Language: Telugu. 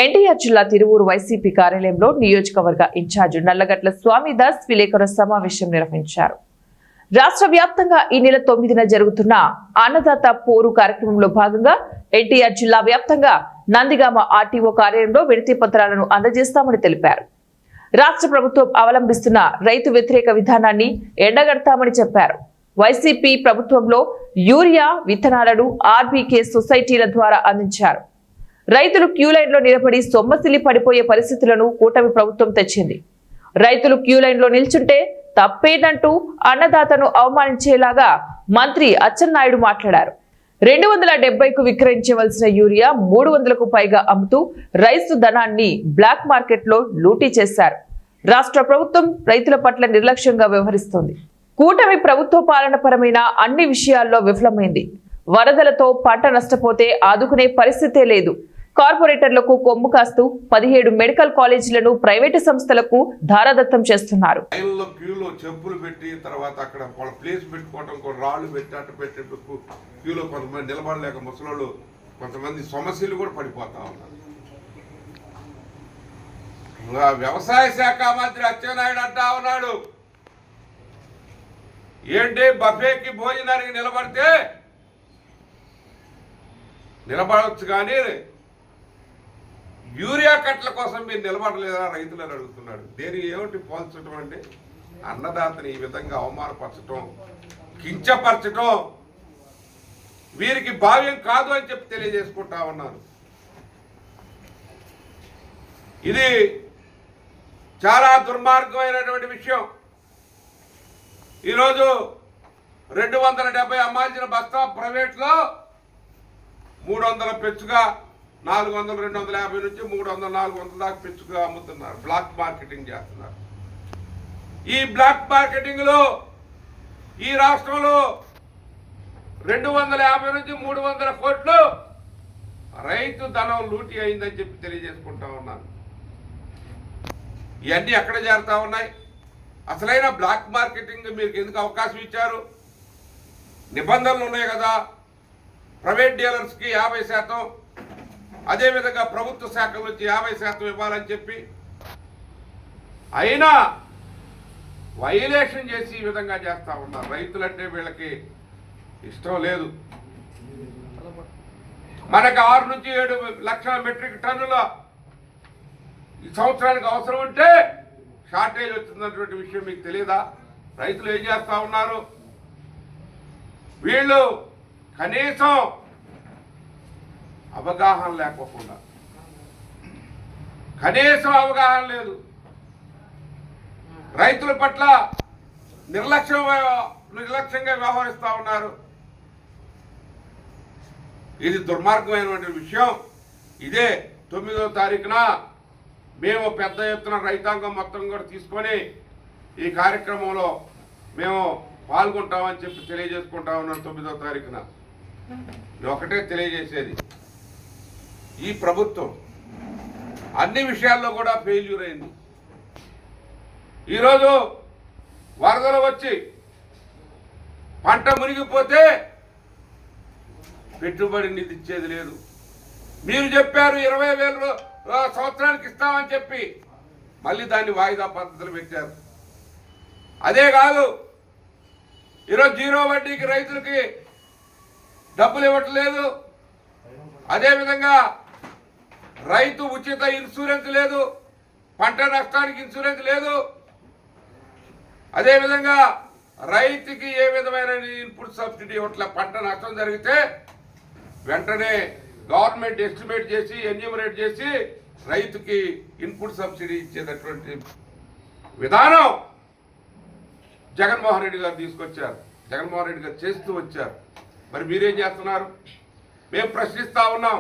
ఎన్టీఆర్ జిల్లా తిరువూరు వైసీపీ కార్యాలయంలో నియోజకవర్గ ఇన్ఛార్జ్ నల్లగట్ల స్వామిదాస్ విలేకరుల సమావేశం నిర్వహించారు. రాష్ట్ర వ్యాప్తంగా ఈ నెల 9న జరుగుతున్న అన్నదాత పోరు కార్యక్రమంలో భాగంగా ఎన్టీఆర్ జిల్లా వ్యాప్తంగా నందిగామ ఆర్టీఓ కార్యాలయంలో వినతి పత్రాలను అందజేస్తామని తెలిపారు. రాష్ట్ర ప్రభుత్వం అవలంబిస్తున్న రైతు వ్యతిరేక విధానాన్ని ఎండగడతామని చెప్పారు. వైసీపీ ప్రభుత్వంలో యూరియా విత్తనాలను ఆర్బీకే సొసైటీల ద్వారా అందించారు. రైతులు క్యూలైన్లో నిలబడి సొమ్మసిల్లి పడిపోయే పరిస్థితులను కూటమి ప్రభుత్వం తెచ్చింది. రైతులు క్యూలైన్లో నిల్చుంటే తప్పేదంటూ అన్నదాతను అవమానించేలాగా మంత్రి అచ్చెన్నాయుడు మాట్లాడారు. 270కు విక్రయించవలసిన యూరియా 300కు పైగా అమ్ముతూ రైతు ధనాన్ని బ్లాక్ మార్కెట్లో లూటీ చేశారు. రాష్ట్ర ప్రభుత్వం రైతుల పట్ల నిర్లక్ష్యంగా వ్యవహరిస్తోంది. కూటమి ప్రభుత్వ పాలనపరమైన అన్ని విషయాల్లో విఫలమైంది. వరదలతో పంట నష్టపోతే ఆదుకునే పరిస్థితే లేదు. కార్పొరేటర్లకు కొమ్ము కాస్తూ 17 మెడికల్ కాలేజీలను ప్రైవేటు సంస్థలకు ధారాదత్తం చేస్తున్నారు. చెప్పులు పెట్టి తర్వాత అక్కడ వాళ్ళ ప్లేస్ పెట్టుకోవడం, రాళ్ళు పెట్టి అట్టు పెట్టి క్యూలో కొంతమంది నిలబడలేక ముసలోళ్ళు కొంతమంది సమస్యలు కూడా పడిపోతా ఉన్నారు. వ్యవసాయ శాఖ మంత్రి అచ్చెన్నాయుడు అంటా ఉన్నాడు, ఏంటి బఫేకి భోజనానికి నిలబడవచ్చు కానీ యూరియా కట్ల కోసం మీరు నిలబడలేదా రైతులను అడుగుతున్నాడు. దేని ఏమిటి పోల్చడం అంటే అన్నదాతని ఈ విధంగా అవమానపరచడం, కించపరచడం వీరికి భావ్యం కాదు అని చెప్పి తెలియజేసుకుంటా ఉన్నాను. ఇది చాలా దుర్మార్గమైనటువంటి విషయం. ఈరోజు 270 అమ్మాల్సిన బస్తా ప్రైవేట్లో 300 పెంచుగా 400, 250 నుంచి 300, 400 దాకా పెంచుగా అమ్ముతున్నారు. బ్లాక్ మార్కెటింగ్ చేస్తున్నారు. ఈ బ్లాక్ మార్కెటింగ్ లో ఈ రాష్ట్రంలో 250 నుంచి 300 కోట్లు రైతు ధనం లూటీ అయిందని చెప్పి తెలియజేసుకుంటా ఉన్నాను. ఇవన్నీ ఎక్కడ చేరుతా ఉన్నాయి? అసలైన బ్లాక్ మార్కెటింగ్ మీరు ఎందుకు అవకాశం ఇచ్చారు? నిబంధనలు ఉన్నాయి కదా. ప్రైవేట్ డీలర్స్కి 50%, అదేవిధంగా ప్రభుత్వ శాఖల నుంచి 50% ఇవ్వాలని చెప్పి, అయినా వైలేషన్ చేసి ఈ విధంగా చేస్తూ ఉన్నారు. రైతులంటే వీళ్ళకి ఇష్టం లేదు. మనకు 6 నుంచి 7 లక్షల మెట్రిక్ టన్నుల ఈ సంవత్సరానికి అవసరం ఉంటే షార్టేజ్ వచ్చిందన్నటువంటి విషయం మీకు తెలియదా? రైతులు ఏం చేస్తూ ఉన్నారు? వీళ్ళు కనీసం అవగాహన లేకపోకుండా, కనీసం అవగాహన లేదు, రైతుల పట్ల నిర్లక్ష్యంగా వ్యవహరిస్తూ ఉన్నారు. ఇది దుర్మార్గమైనటువంటి విషయం. ఇదే 9వ తారీఖున మేము పెద్ద ఎత్తున రైతాంగం మొత్తం కూడా తీసుకొని ఈ కార్యక్రమంలో మేము పాల్గొంటామని చెప్పి తెలియజేసుకుంటా ఉన్నాం. 9వ తారీఖున ఒకటే తెలియజేసేది, ఈ ప్రభుత్వం అన్ని విషయాల్లో కూడా ఫెయిల్యూర్ అయింది. ఈరోజు వరదలు వచ్చి పంట మునిగిపోతే పెట్టుబడి నిధి ఇచ్చేది లేదు. మీరు చెప్పారు 20,000 సంవత్సరానికి ఇస్తామని చెప్పి మళ్ళీ దాన్ని వాయిదా పద్ధతులు పెట్టారు. అదే కాదు, ఈరోజు 0 వడ్డీకి రైతులకి డబ్బులు ఇవ్వట్లేదు. అదేవిధంగా రైతు ఉచిత ఇన్సూరెన్స్ లేదు, పంట నష్టానికి ఇన్సూరెన్స్ లేదు. అదేవిధంగా రైతుకి ఏ విధమైన ఇన్పుట్ సబ్సిడీ ఇవ్వట్లే. పంట నష్టం జరిగితే వెంటనే గవర్నమెంట్ ఎస్టిమేట్ చేసి ఎన్యూమరేట్ చేసి రైతుకి ఇన్పుట్ సబ్సిడీ ఇచ్చేటటువంటి విధానం జగన్మోహన్ రెడ్డి గారు తీసుకొచ్చారు. జగన్మోహన్ రెడ్డి గారు చేస్తూ వచ్చారు. మరి మీరేం చేస్తున్నారు? మేము ప్రశ్నిస్తూ ఉన్నాం.